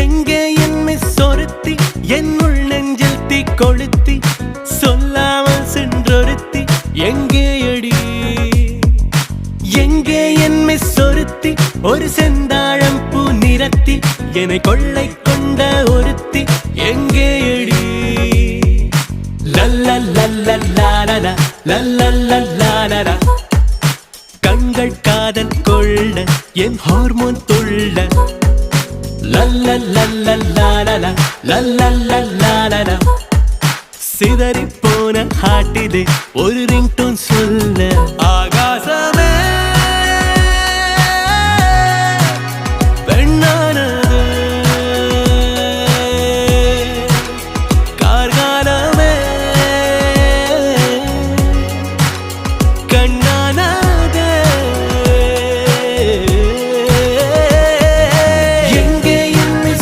எங்கே என்னை சொருத்தி என்னுள் நெஞ்சில் தீ கொளுத்தி சொல்லாமல் சென்றொருத்தி எங்கே அடி? எங்கே என்னை சொருத்தி ஒரு செந்தாழம் பூ நிறத்தி என்னை கொள்ளை கொண்ட ஒருத்தி எங்கே அடி? லல்லல்லல்லல்லாலலா லல்லல்லல்லாலலா கண்கள் காதல் கொள்ள என் ஹார்மோன் துள்ள லல்லல்லல்லல்லாலலா லல்லல்லல்லாலலா சிதறி போன ஹாட்டிலே ஒரு ரிங்டோன் சொல்ல ஆகா